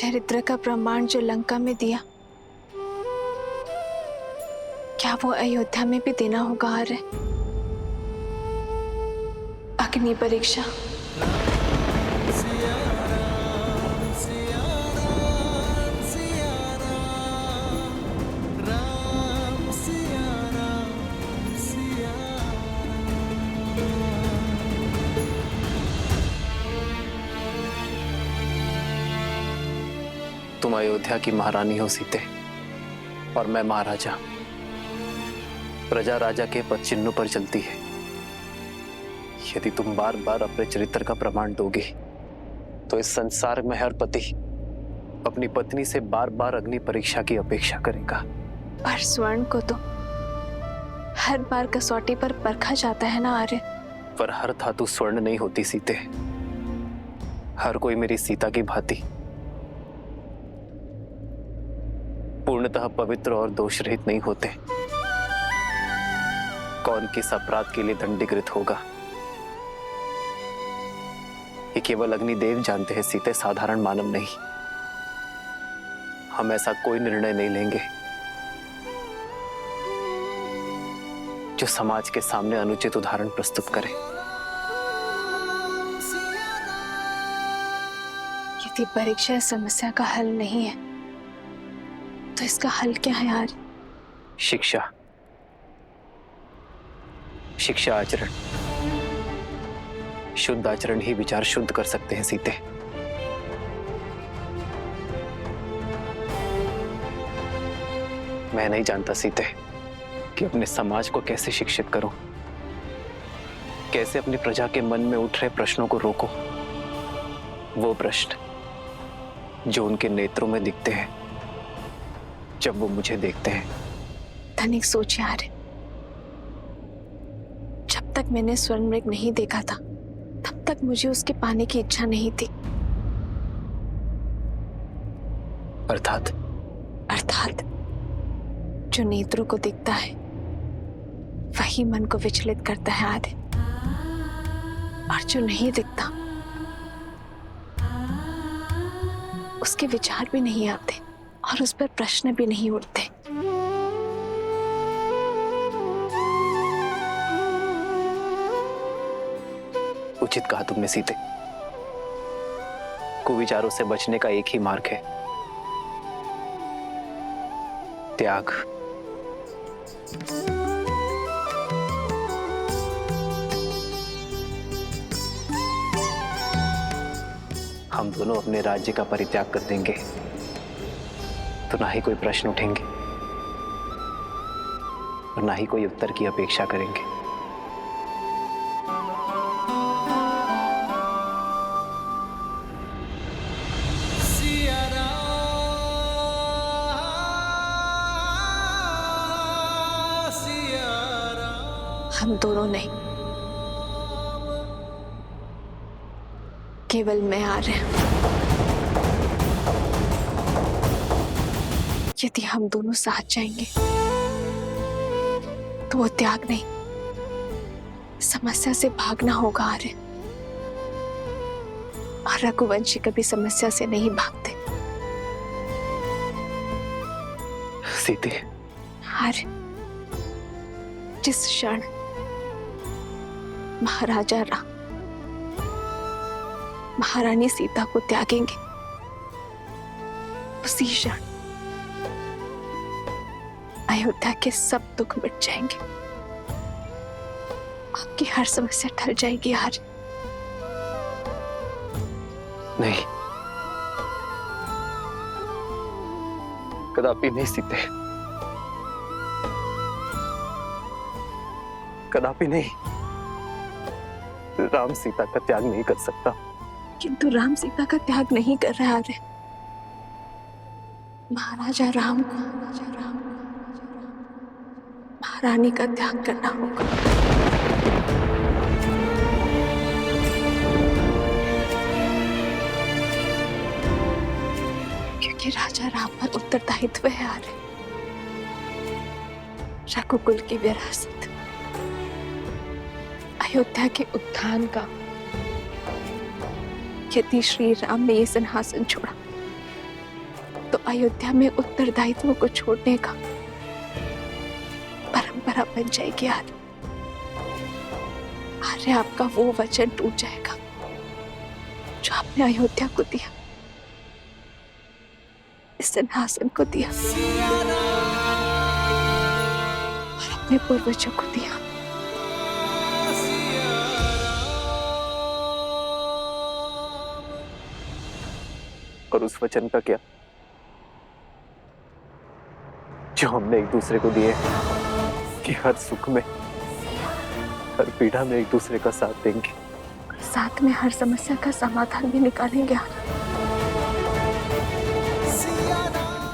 चरित्र का प्रमाण जो लंका में दिया, क्या वो अयोध्या में भी देना होगा आर्य? अग्नि परीक्षा। तुम अयोध्या की महारानी हो सीते, और मैं महाराजा। प्रजा राजा के पद चिन्हों पर चलती है। यदि तुम बार बार अपने चरित्र का प्रमाण दोगे तो इस संसार में हर पति अपनी पत्नी से बार बार अग्नि परीक्षा की अपेक्षा करेगा। पर स्वर्ण को तो हर बार कसौटी पर परखा जाता है ना आर्य। पर हर धातु स्वर्ण नहीं होती सीते। हर कोई मेरी सीता की भांति पूर्णतः पवित्र और दोष रहित नहीं होते। कौन किस अपराध के लिए दंडीकृत होगा, ये केवल अग्निदेव जानते हैं सीते, साधारण मानव नहीं। हम ऐसा कोई निर्णय नहीं लेंगे जो समाज के सामने अनुचित उदाहरण प्रस्तुत करे। यदि परीक्षा इस समस्या का हल नहीं है तो इसका हल क्या है यार? शिक्षा, शिक्षा आचरण। शुद्ध आचरण ही विचार शुद्ध कर सकते हैं सीते। मैं नहीं जानता सीते कि अपने समाज को कैसे शिक्षित करूं, कैसे अपनी प्रजा के मन में उठ रहे प्रश्नों को रोको। वो प्रश्न जो उनके नेत्रों में दिखते हैं जब वो मुझे देखते हैं। धनिक सोच यार, जब तक मैंने स्वर्ण मृग नहीं देखा था तब तक मुझे उसके पाने की इच्छा नहीं थी। अर्थात अर्थात जो नेत्रों को दिखता है वही मन को विचलित करता है आर्य, और जो नहीं दिखता उसके विचार भी नहीं आते और उस पर प्रश्न भी नहीं उठते। उचित कहा तुमने सीते। कुविचारों से बचने का एक ही मार्ग है, त्याग। हम दोनों अपने राज्य का परित्याग कर देंगे तो ना ही कोई प्रश्न उठेंगे और ना ही कोई उत्तर की अपेक्षा करेंगे। हम दोनों नहीं, केवल मैं आ रहे हैं। यदि हम दोनों साथ जाएंगे तो वो त्याग नहीं, समस्या से भागना होगा आर्य। और रघुवंशी कभी समस्या से नहीं भागते। सीते, आर्य, जिस क्षण महाराजा राम महारानी सीता को त्यागेंगे उसी क्षण अयोध्या के सब दुख मिट जाएंगे। आपकी हर समस्या टल जाएगी आज। नहीं, कदापि नहीं सीते, कदापि नहीं। राम सीता का त्याग नहीं कर सकता। किंतु राम सीता का त्याग नहीं कर रहा है। महाराजा राम को महारानी का त्याग करना होगा। क्योंकि राजा राम पर उत्तरदायित्व है आर्य। रघुकुल की विरासत, अयोध्या के उत्थान का। यदि श्री राम ने ये सिंहासन छोड़ा तो अयोध्या में उत्तरदायित्व को छोड़ने का परंपरा बन जाएगी आर्य। आर्य, आपका वो वचन टूट जाएगा जो आपने अयोध्या को दिया, इस सिंहासन को दिया और अपने पूर्वजों को दिया। और उस वचन का क्या जो हमने एक दूसरे को दिए कि हर सुख में हर पीड़ा में एक दूसरे का साथ देंगे, साथ में हर समस्या का समाधान भी निकालेंगे।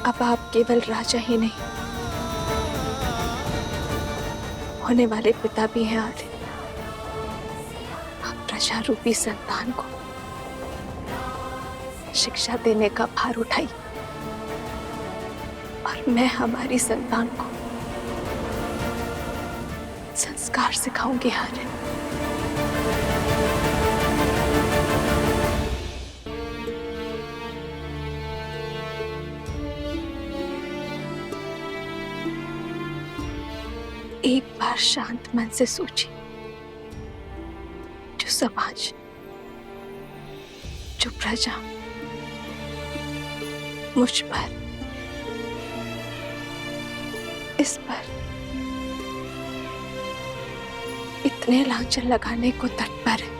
अब आप केवल राजा ही नहीं, होने वाले पिता भी हैं आर्य। आप प्रजा रूपी संतान को शिक्षा देने का भार उठाइए और मैं हमारी संतान को संस्कार सिखाऊंगी आर्य। एक बार शांत मन से सोचिए, जो समाज, जो प्रजा मुझ पर, इस पर इतने लांछन लगाने को तत्पर है,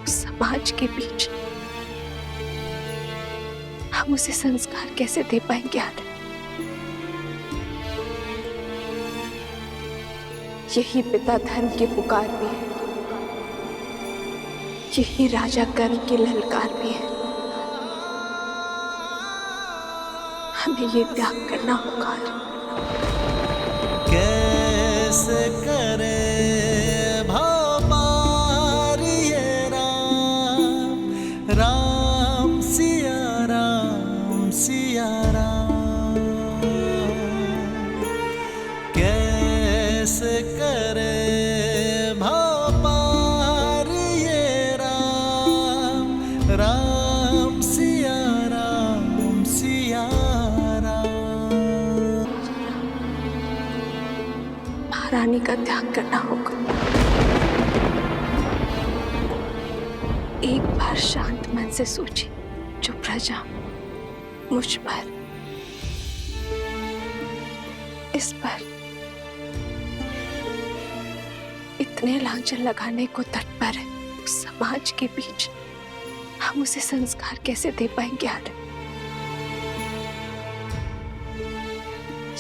उस समाज के बीच हम उसे संस्कार कैसे दे पाएंगे आर्य? यही पिता धर्म की पुकार भी है, यही राजा कर्म की ललकार भी है। हमें ये त्याग करना होगा। कैसे करे भवपार ये राम, राम सिया राम सिया राम। कैसे करे भवपार ये राम, राम सिया राम सिया राम। महारानी का त्याग करना होगा। एक बार शांत मन से सोचिए, जो प्रजा मुझ पर, इस पर इतने लांछन लगाने को तत्पर है, उस समाज के बीच हम उसे संस्कार कैसे दे पाएंगे आर्य?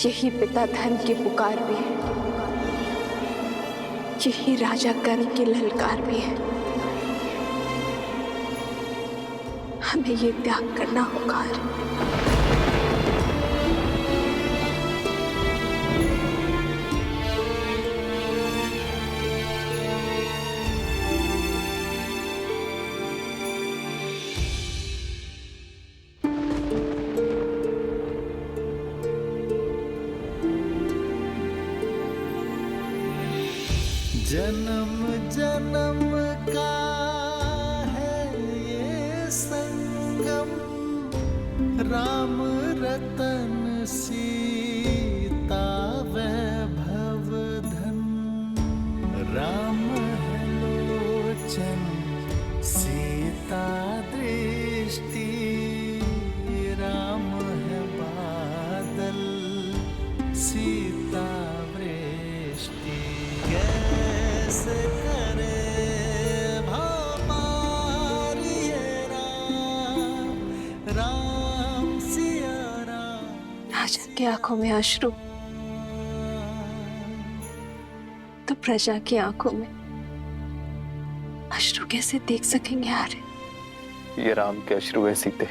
यही पिता धर्म की पुकार भी है, यही राजा कर्म की ललकार भी है। हमें ये त्याग करना होगा आर्य। जन्म जन्म का है ये संगम, राम रतन सीता वैभव धन। राम है लोचन सीता दृष्टि, राम है बादल सीता वृष्टि। कैसे करे भवपार ये राम, राम सिया राम। राजा की आंखों में अश्रु तो प्रजा की आंखों में अश्रु कैसे देख सकेंगे आर्य? ये राम के अश्रु है सीते,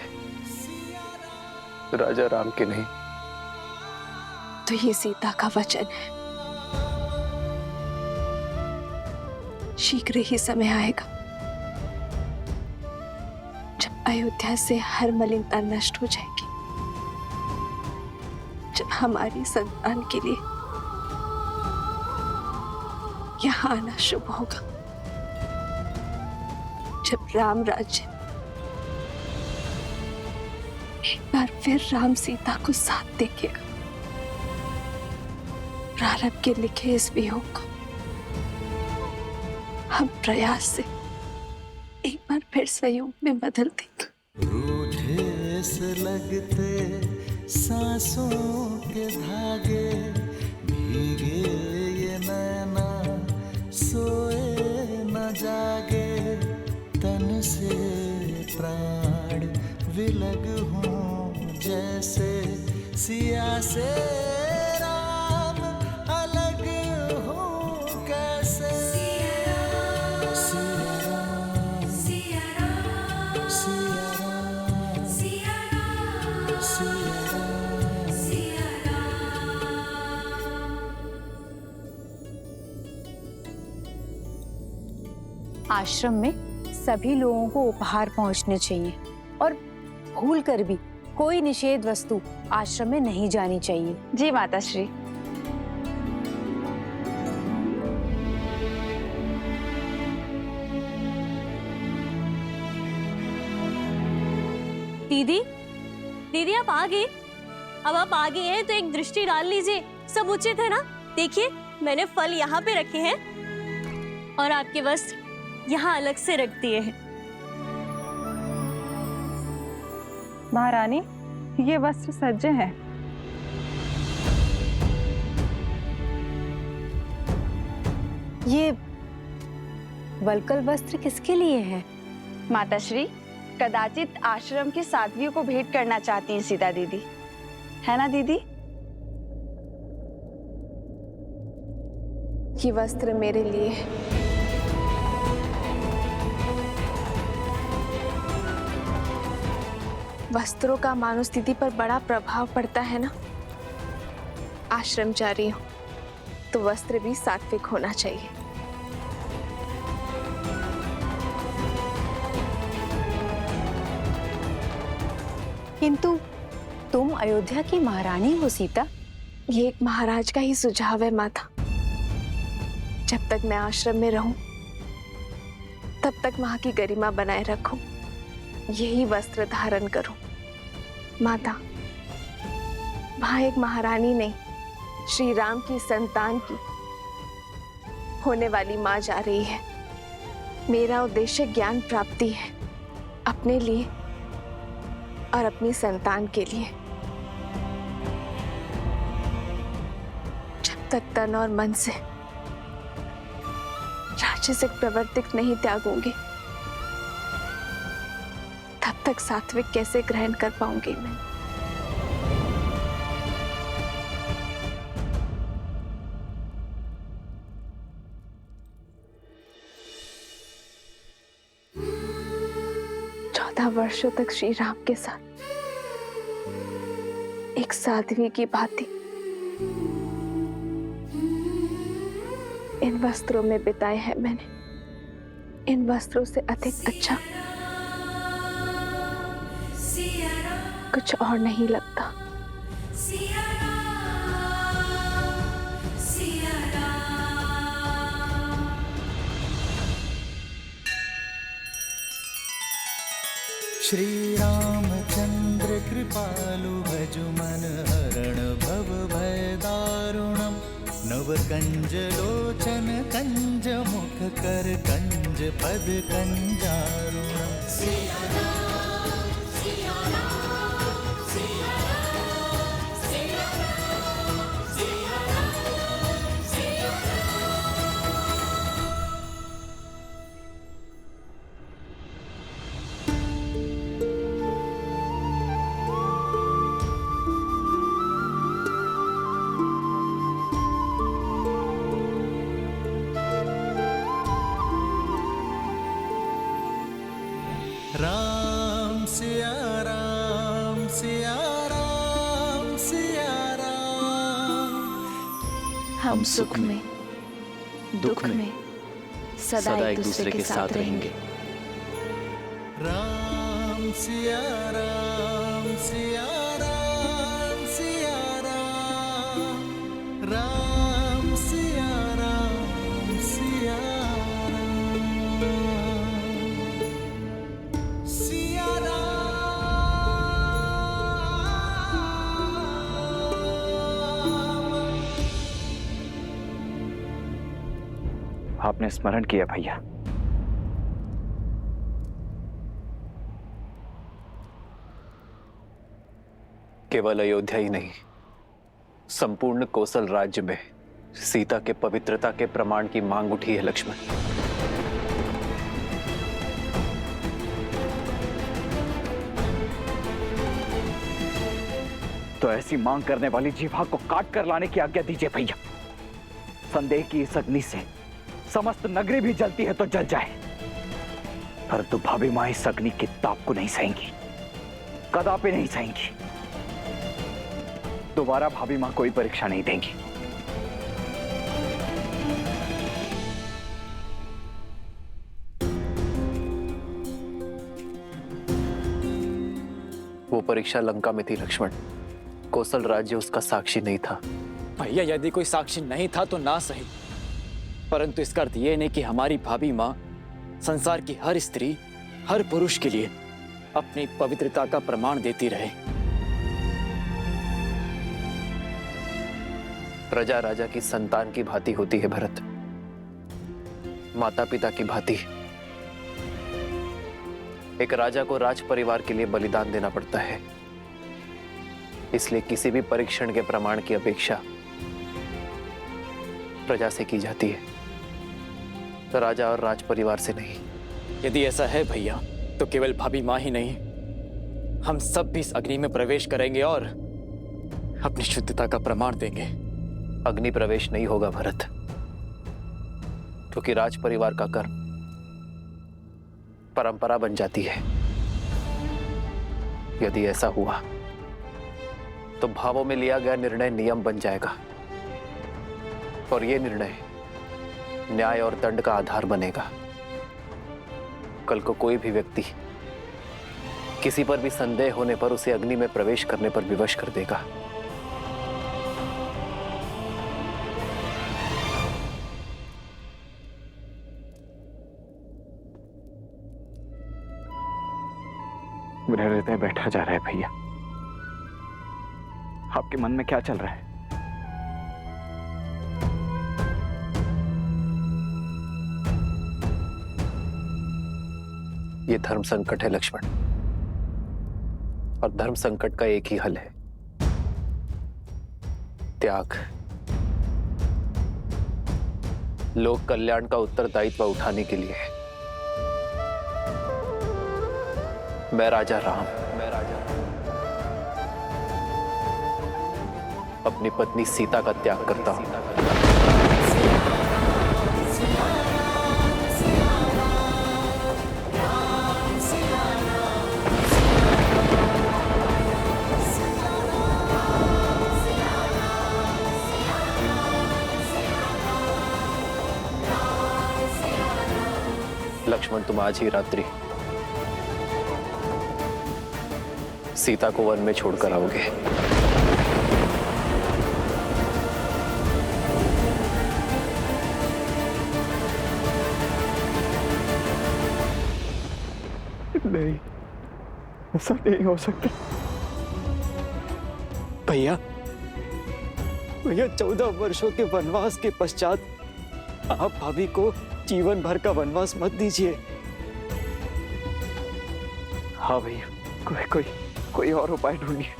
राजा राम के नहीं। तो ये सीता का वचन है, शीघ्र ही समय आएगा जब अयोध्या से हर मलिनता नष्ट हो जाएगी, जब हमारी संतान के लिए यहाँ आना शुभ होगा, जब राम राज्य बार फिर राम सीता को साथ देखेगा। प्रारब्ध के लिखे इस वियोग को हम प्रयास से एक बार फिर संयोग में बदल देंगे। रूठे से लगते सांसों के धागे, भीगे ये नैना सोए न जागे, तन से प्राण विलग हों जैसे सिया से राम अलग हों कैसे। सिया राम, सिया राम, सिया राम, सिया राम, सिया राम, सिया राम। आश्रम में सभी लोगों को उपहार पहुंचने चाहिए और भूल कर भी कोई निषेध वस्तु आश्रम में नहीं जानी चाहिए। जी माताश्री। दीदी, दीदी आप आ गए। अब आप आ गए हैं तो एक दृष्टि डाल लीजिए, सब उचित है ना। देखिए मैंने फल यहाँ पे रखे हैं और आपके वस्त्र यहाँ अलग से रख दिए हैं। महारानी, ये वस्त्र सज्ज है। ये वलकल वस्त्र किसके लिए है? माताश्री, कदाचित आश्रम की साध्वियों को भेंट करना चाहती हैं सीता दीदी, है ना दीदी? ये वस्त्र मेरे लिए है। वस्त्रों का मानव स्थिति पर बड़ा प्रभाव पड़ता है ना। आश्रम जा रही हूं तो वस्त्र भी सात्विक होना चाहिए। किंतु तुम अयोध्या की महारानी हो सीता। ये एक महाराज का ही सुझाव है माता। जब तक मैं आश्रम में रहूं तब तक वहां की गरिमा बनाए रखूं, यही वस्त्र धारण करूं। माता, वहां एक महारानी नहीं, श्री राम की संतान की होने वाली मां जा रही है। मेरा उद्देश्य ज्ञान प्राप्ति है, अपने लिए और अपनी संतान के लिए। जब तक तन और मन से राजसिक प्रवृत्ति नहीं त्यागूंगी तब तक सात्विक कैसे ग्रहण कर पाऊंगी मैं। वर्षों तक श्री राम के साथ एक साध्वी की भांति इन वस्त्रों में बिताए हैं मैंने। इन वस्त्रों से अधिक अच्छा कुछ और नहीं लगता। श्री रामचंद्र कृपालु भजु मन हरण भव भय दारुणम। नव कंज लोचन कंज मुख कर कंज पद कंजारुणम। राम सिया राम सिया राम सिया राम। हम सुख में दुख में सदा एक दूसरे के साथ रहेंगे। राम सिया राम सिया राम सिया राम। राम सिया राम सिया राम। सिया राम आपने स्मरण किया भैया। केवल अयोध्या ही नहीं, संपूर्ण कौशल राज्य में सीता के पवित्रता के प्रमाण की मांग उठी है लक्ष्मण। तो ऐसी मांग करने वाली जीवा को काट कर लाने की आज्ञा दीजिए भैया। संदेह की इस अग्नि से समस्त नगरी भी जलती है तो जल जाए, परंतु भाभी मां इस अग्नि की ताप को नहीं सहेंगी, कदापि नहीं सहेंगी। दोबारा भाभी मां कोई परीक्षा नहीं देंगी। वो परीक्षा लंका में थी लक्ष्मण, कौशल राज्य उसका साक्षी नहीं था। भैया यदि कोई साक्षी नहीं था तो ना सही, परंतु इसका अर्थ यह नहीं कि हमारी भाभी मां संसार की हर स्त्री, हर पुरुष के लिए अपनी पवित्रता का प्रमाण देती रहे। प्रजा राजा की संतान की भांति होती है भरत, माता पिता की भांति। एक राजा को राज परिवार के लिए बलिदान देना पड़ता है, इसलिए किसी भी परीक्षण के प्रमाण की अपेक्षा प्रजा से की जाती है, तो राजा और राज परिवार से नहीं। यदि ऐसा है भैया तो केवल भाभी मां ही नहीं, हम सब भी इस अग्नि में प्रवेश करेंगे और अपनी शुद्धता का प्रमाण देंगे। अग्नि प्रवेश नहीं होगा भरत, क्योंकि राज परिवार का कर्म परंपरा बन जाती है। यदि ऐसा हुआ तो भावों में लिया गया निर्णय नियम बन जाएगा, और यह निर्णय न्याय और दंड का आधार बनेगा। कल को कोई भी व्यक्ति किसी पर भी संदेह होने पर उसे अग्नि में प्रवेश करने पर विवश कर देगा। मेरा हृदय बैठा जा रहा है भैया। आपके मन में क्या चल रहा है? ये धर्म संकट है लक्ष्मण, और धर्म संकट का एक ही हल है, त्याग। लोक कल्याण का उत्तरदायित्व उठाने के लिए मैं राजा राम अपनी पत्नी सीता का त्याग करता हूं। लक्ष्मण, तुम आज ही रात्रि सीता को वन में छोड़कर आओगे। नहीं, ऐसा नहीं हो सकता। भैया 14 वर्षों के वनवास के पश्चात आप भाभी को जीवन भर का वनवास मत दीजिए। हाँ भैया, कोई और उपाय ढूंढिए,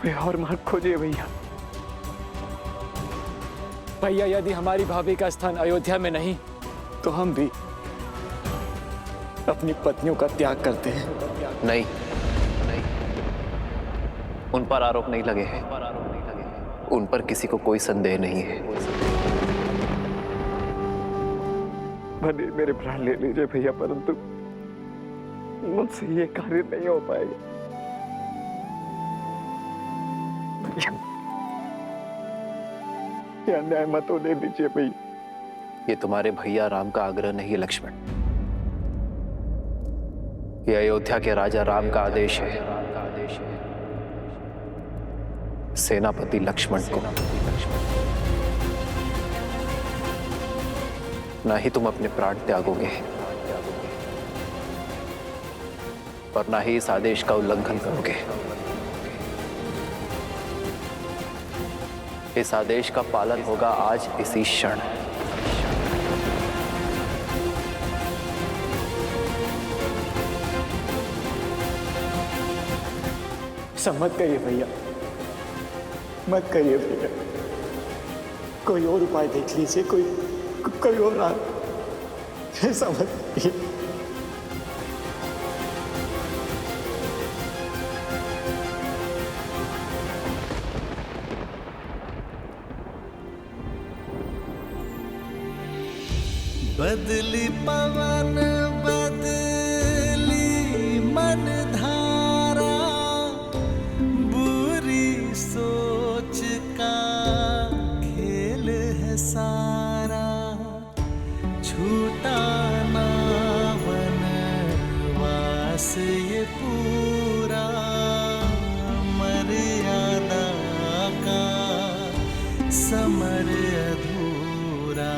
कोई और मार्ग खोजिए भैया। भैया यदि हमारी भाभी का स्थान अयोध्या में नहीं तो हम भी अपनी पत्नियों का त्याग करते हैं। नहीं, उन पर आरोप नहीं लगे हैं, उन पर किसी को कोई संदेह नहीं है। भले मेरे प्राण ले लीजिए भैया, परंतु मुझसे ये कार्य नहीं हो पाएगा। ये अन्याय मत होने दीजिए भैया। ये तुम्हारे भैया राम का आग्रह नहीं है लक्ष्मण, ये अयोध्या के राजा राम का आदेश है सेनापति लक्ष्मण को। ना ही तुम अपने प्राण त्यागोगे और ना ही इस आदेश का उल्लंघन करोगे। इस आदेश का पालन होगा आज इसी क्षण। ऐसा मत करिए भैया, मत करिए भैया। कोई और उपाय देख लीजिए, कोई और ऐसा मत करिए। बदली पवन बदली मन धारा, बुरी सोच का खेल है सारा, छूटा ना वनवास ये पूरा, मर्यादा का समर अधूरा,